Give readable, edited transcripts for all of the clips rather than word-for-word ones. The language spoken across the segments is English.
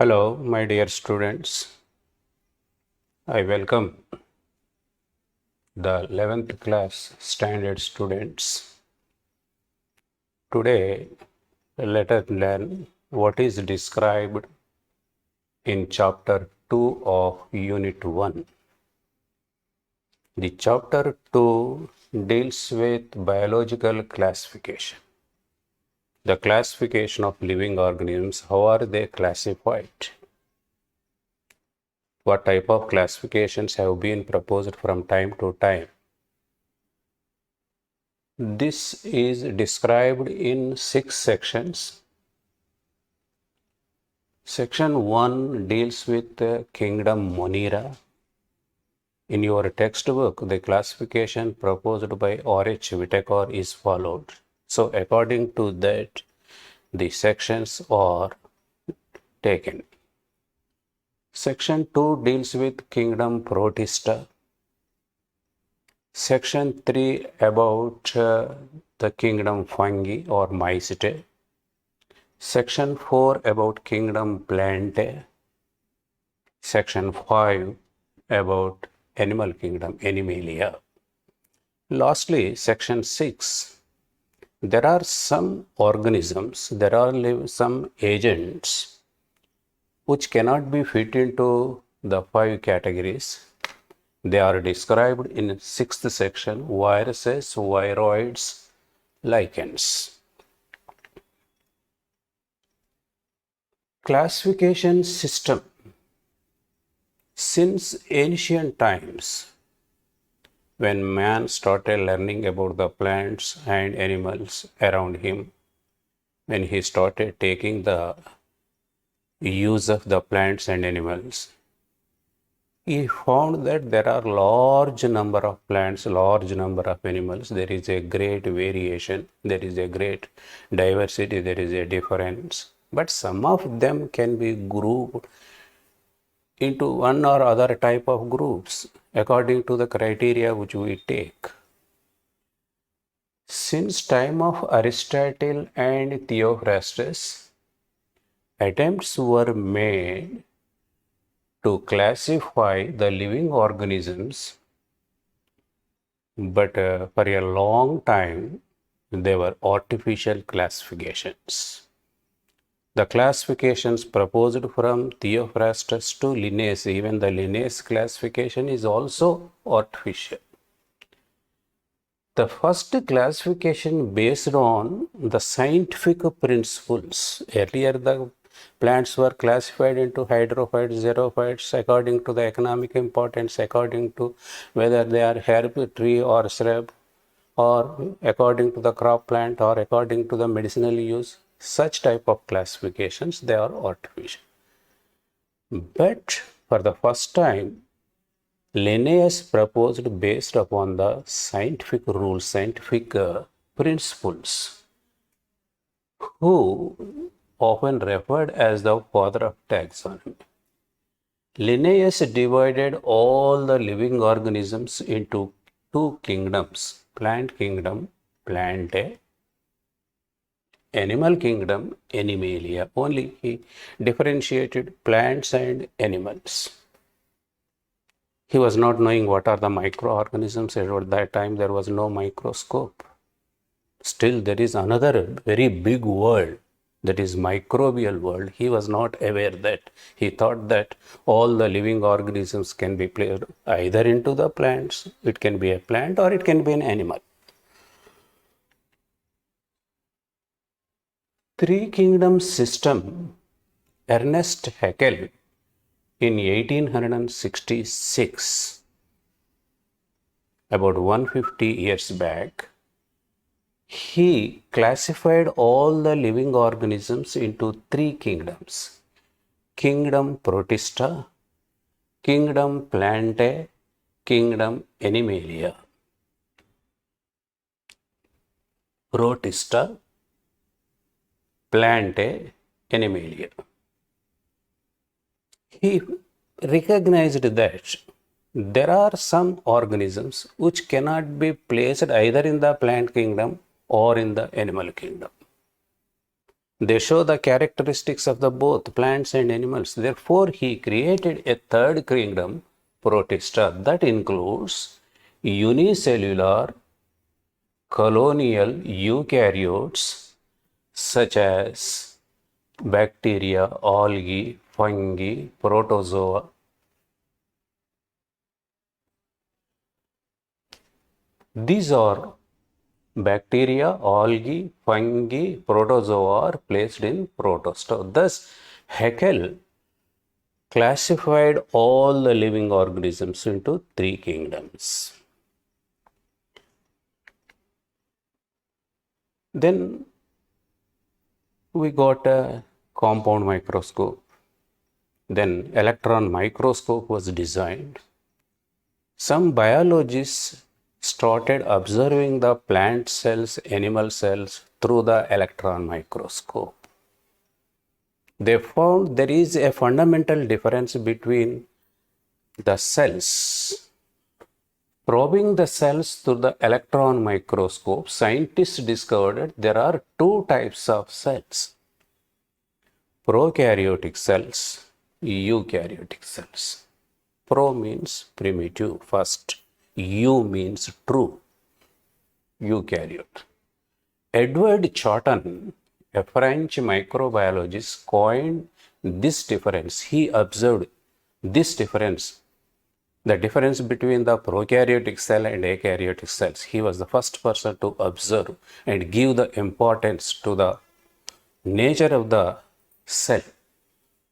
Hello, my dear students. I welcome the 11th class standard students. Today, let us learn what is described in chapter 2 of unit 1. The chapter 2 deals with biological classification. The classification of living organisms, how are they classified? What type of classifications have been proposed from time to time? This is described in 6 sections. Section 1 deals with the kingdom Monera. In your textbook, the classification proposed by R.H. Whitaker is followed. So, according to that, the sections are taken. Section 2 deals with kingdom Protista. Section 3 about the kingdom Fungi or Mycete. Section 4 about kingdom Plantae. Section 5 about animal kingdom Animalia. Lastly, section 6. There are some organisms, there are some agents which cannot be fit into the 5 categories. They are described in 6th section: viruses, viroids, lichens. Classification system. Since ancient times, when man started learning about the plants and animals around him, when he started taking the use of the plants and animals, he found that there are large number of plants, large number of animals. There is a great variation, there is a great diversity, there is a difference. But some of them can be grouped into one or other type of groups according to the criteria which we take. Since time of Aristotle and Theophrastus, attempts were made to classify the living organisms, but for a long time they were artificial classifications. The classifications proposed from Theophrastus to Linnaeus, even the Linnaeus classification is also artificial. The first classification based on the scientific principles. Earlier, the plants were classified into hydrophytes, xerophytes according to the economic importance, according to whether they are herb, tree, or shrub, or according to the crop plant, or according to the medicinal use. Such type of classifications, they are artificial. But for the first time, Linnaeus proposed based upon the scientific rules, scientific principles, who often referred as the father of taxonomy. Linnaeus divided all the living organisms into 2 kingdoms: plant kingdom, Plantae; animal kingdom, Animalia. Only he differentiated plants and animals. He was not knowing what are the microorganisms. At that time, there was no microscope. Still, there is another very big world, that is microbial world. He was not aware that. He thought that all the living organisms can be placed either into the plants. It can be a plant or it can be an animal. 3 kingdoms system. Ernest Haeckel in 1866, about 150 years back, he classified all the living organisms into 3 kingdoms: kingdom Protista, kingdom Plantae, kingdom Animalia. Protista, Plantae, Animalia. He recognized that there are some organisms which cannot be placed either in the plant kingdom or in the animal kingdom. They show the characteristics of the both plants and animals. Therefore, he created a third kingdom, Protista, that includes unicellular colonial eukaryotes such as bacteria, algae, fungi, protozoa. These are bacteria, algae, fungi, protozoa are placed in Protista. Thus, Haeckel classified all the living organisms into three kingdoms. Then we got a compound microscope. Then electron microscope was designed. Some biologists started observing the plant cells, animal cells through the electron microscope. They found there is a fundamental difference between the cells. Probing the cells through the electron microscope, scientists discovered there are two types of cells: prokaryotic cells, eukaryotic cells. Pro means primitive, first. Eu means true, eukaryote. Edward Chawton, a French microbiologist, coined this difference. He observed this difference, the difference between the prokaryotic cell and eukaryotic cells. He was the first person to observe and give the importance to the nature of the cell.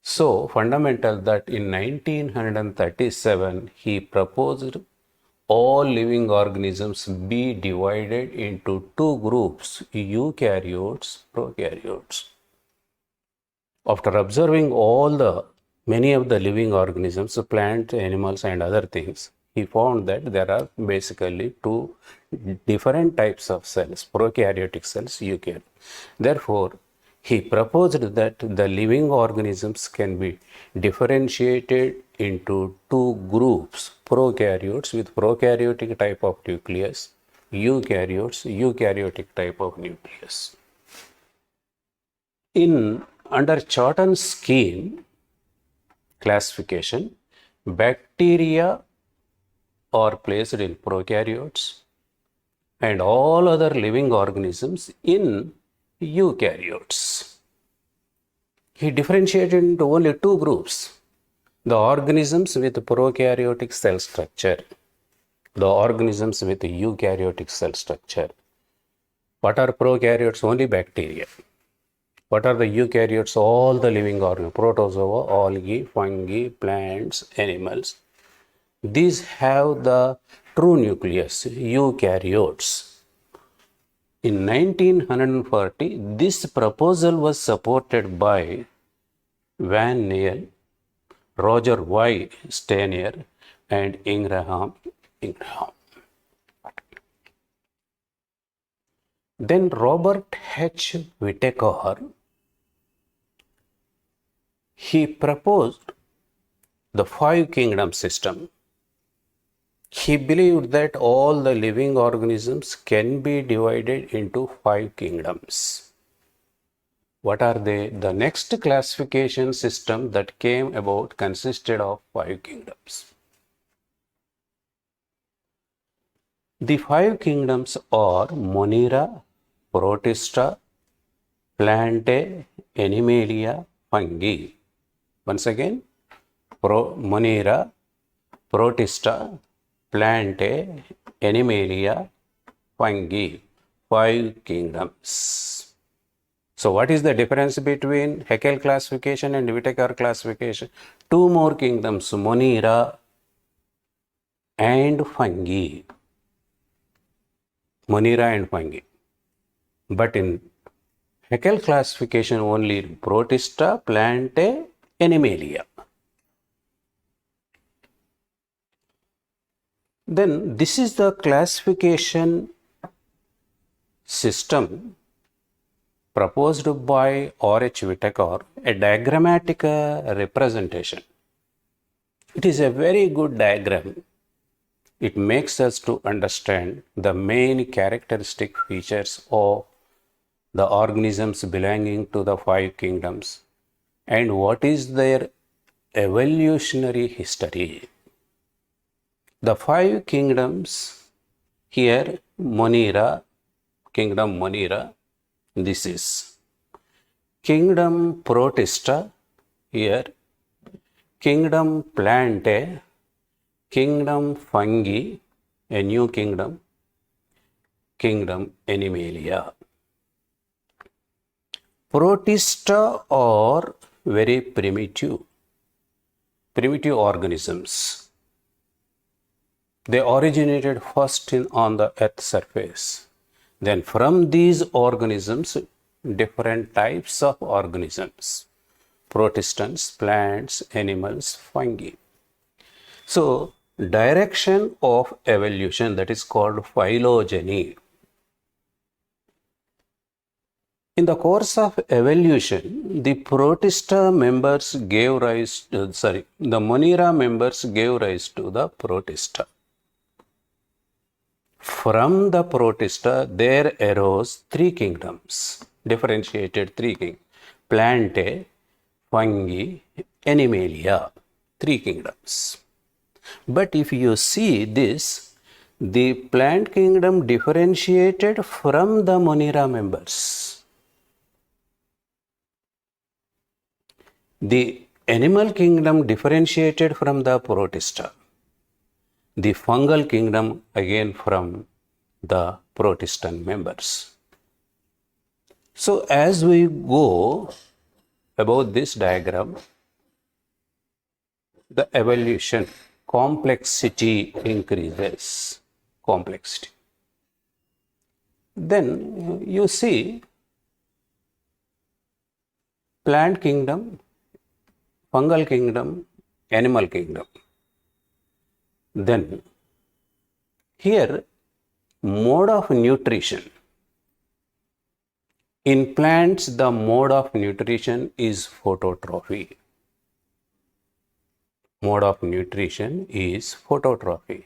So fundamental that in 1937 he proposed all living organisms be divided into two groups, eukaryotes, prokaryotes. After observing many of the living organisms, plants, animals, and other things, he found that there are basically two different types of cells, prokaryotic cells, eukaryotic. Therefore, he proposed that the living organisms can be differentiated into two groups: prokaryotes with prokaryotic type of nucleus, eukaryotes, eukaryotic type of nucleus. Under Chawton's scheme classification, bacteria are placed in prokaryotes and all other living organisms in eukaryotes. He differentiated into only two groups: the organisms with prokaryotic cell structure, the organisms with eukaryotic cell structure. What are prokaryotes? Only bacteria. What are the eukaryotes? All the living organisms, protozoa, algae, fungi, plants, animals. These have the true nucleus, eukaryotes. In 1940, this proposal was supported by Van Niel, Roger Y. Stanier, and Ingraham. Then Robert H. Whittaker, he proposed the five kingdom system. He believed that all the living organisms can be divided into five kingdoms. What are they? The next classification system that came about consisted of five kingdoms. The five kingdoms are Monera, Protista, Plantae, Animalia, Fungi. Once again, Monera, Protista, Plantae, Animalia, Fungi. Five kingdoms. So what is the difference between Haeckel classification and Whittaker classification? Two more kingdoms, Monera and Fungi. Monera and fungi. But in Haeckel classification only Protista, Plantae, Animalia. Then this is the classification system proposed by R.H. Whittaker, a diagrammatic representation. It is a very good diagram. It makes us to understand the main characteristic features of the organisms belonging to the five kingdoms and what is their evolutionary history. The five kingdoms here, Monera, kingdom Monera, this is kingdom Protista, here kingdom Plantae, kingdom Fungi, a new kingdom, kingdom Animalia. Protista are very primitive organisms. They originated first on the earth surface. Then from these organisms, different types of organisms, protistans, plants, animals, fungi. So, direction of evolution, that is called phylogeny. In the course of evolution, the Protista members gave rise to, the Monera members gave rise to the Protista. From the Protista, there arose three kingdoms, differentiated three kingdoms, Plantae, Fungi, Animalia, three kingdoms. But if you see this, the plant kingdom differentiated from the Monera members. The animal kingdom differentiated from the Protista. The fungal kingdom again from the Protestant members. So as we go about this diagram, the evolution complexity increases. Complexity. Then you see plant kingdom, fungal kingdom, animal kingdom. Then here mode of nutrition. In plants, the mode of nutrition is phototrophy. Mode of nutrition is phototrophy.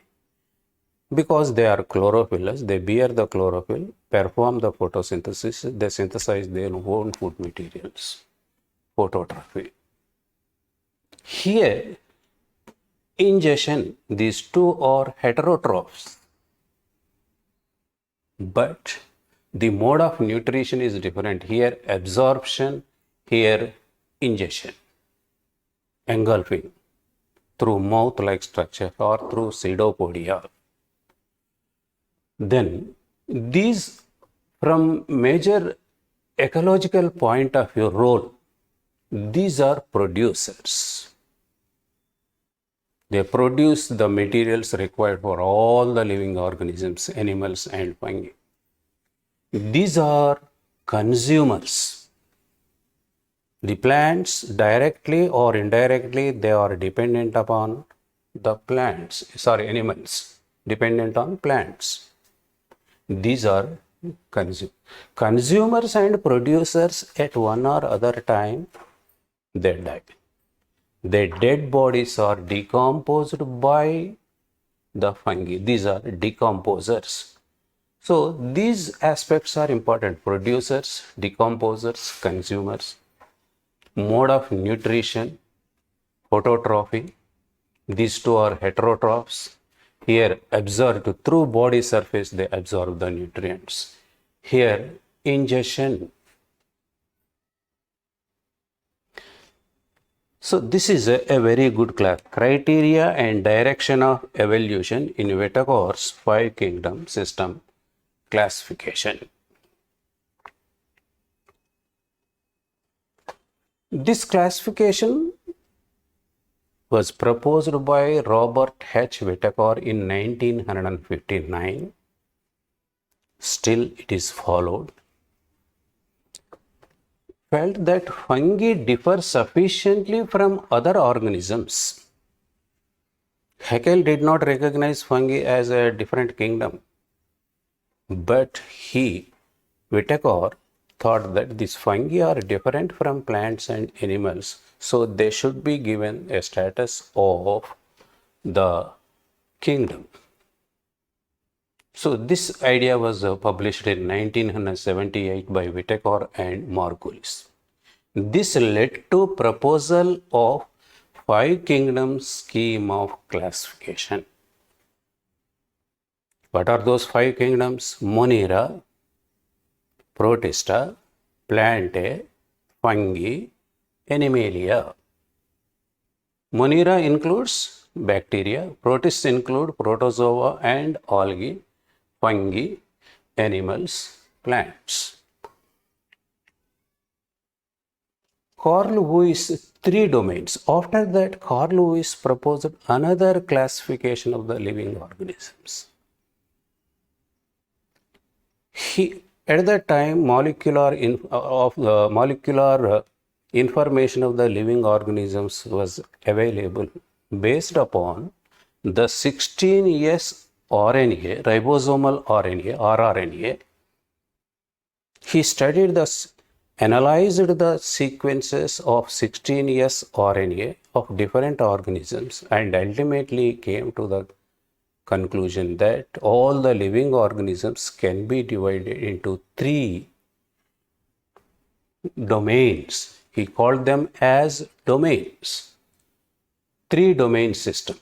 Because they are chlorophyllous, they bear the chlorophyll, perform the photosynthesis, they synthesize their own food materials. Phototrophy. Here, ingestion, these two are heterotrophs. But the mode of nutrition is different. Here, absorption, here, ingestion. Engulfing through mouth-like structure or through pseudopodia. Then, these from major ecological point of view role, these are producers. They produce the materials required for all the living organisms, animals and fungi. These are consumers. The plants directly or indirectly, they are dependent upon the animals, dependent on plants. These are consumers and producers at one or other time, they die. Their dead bodies are decomposed by the fungi. These are decomposers. So these aspects are important: producers, decomposers, consumers. Mode of nutrition, phototrophy. These two are heterotrophs. Here absorbed through body surface, they absorb the nutrients. Here ingestion. So this is a very good class. Criteria and direction of evolution in Whittaker's five kingdom system classification. This classification was proposed by Robert H. Whittaker in 1959. Still it is followed. Felt that fungi differ sufficiently from other organisms. Haeckel did not recognize fungi as a different kingdom, but Whittaker, thought that these fungi are different from plants and animals, so they should be given a status of the kingdom. So this idea was published in 1978 by Whitaker and Margulis. This led to proposal of five kingdoms scheme of classification. What are those five kingdoms? Monera, Protista, Plantae, Fungi, Animalia. Monera includes bacteria, protists include protozoa and algae, fungi, animals, plants. Carl Lewis, three domains. After that, Carl Lewis proposed another classification of the living organisms. At that time, molecular information of the living organisms was available based upon the 16S RNA, ribosomal RNA, rRNA. He analyzed the sequences of 16S RNA of different organisms and ultimately came to the conclusion that all the living organisms can be divided into three domains. He called them as domains. Three domain system.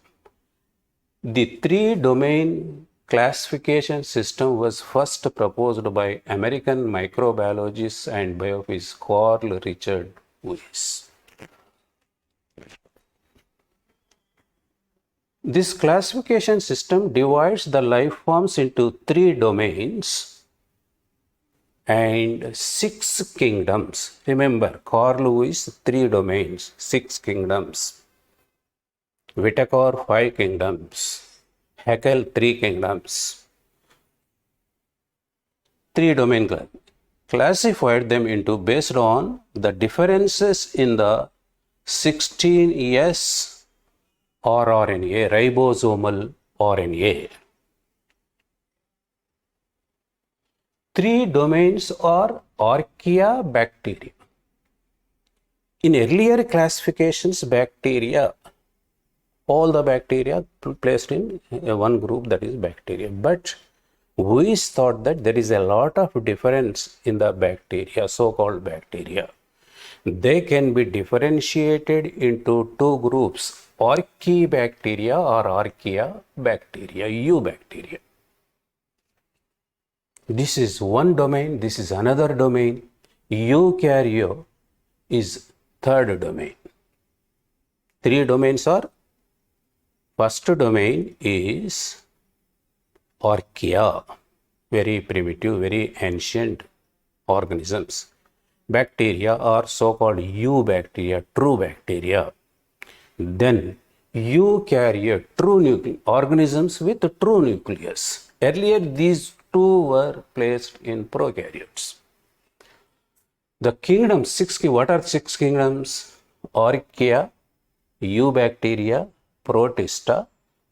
The three domain classification system was first proposed by American microbiologist and biophysicist Carl Richard Lewis. This classification system divides the life forms into three domains and six kingdoms. Remember, Carl Lewis, three domains, six kingdoms. Whitaker, five kingdoms. Haeckel, three kingdoms. Three domain classified them into based on the differences in the 16S rRNA, ribosomal RNA. Three domains are archaea, bacteria. In earlier classifications, bacteria, all the bacteria placed in one group, that is bacteria. But we thought that there is a lot of difference in the bacteria, so-called bacteria. They can be differentiated into two groups, Archaebacteria or Archaea bacteria, eubacteria. This is one domain, this is another domain. Eukarya is third domain. Three domains are, first domain is Archaea, very primitive, very ancient organisms. Bacteria are so-called eubacteria, true bacteria. Then eukaryote, true organisms with true nucleus. Earlier these two were placed in prokaryotes. The kingdoms, what are six kingdoms? Archaea, eubacteria, protista,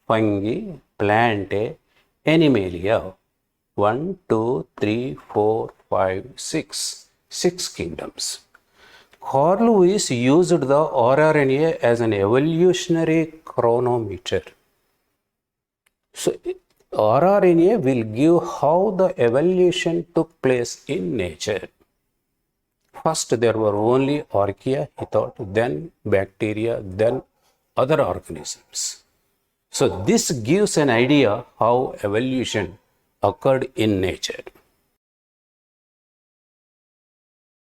fungi, plantae, animalia. 1, 2, 3, 4, 5, 6. Six kingdoms. Carl Lewis used the rRNA as an evolutionary chronometer. So, rRNA will give how the evolution took place in nature. First, there were only archaea, he thought, then bacteria, then other organisms. So, this gives an idea how evolution occurred in nature.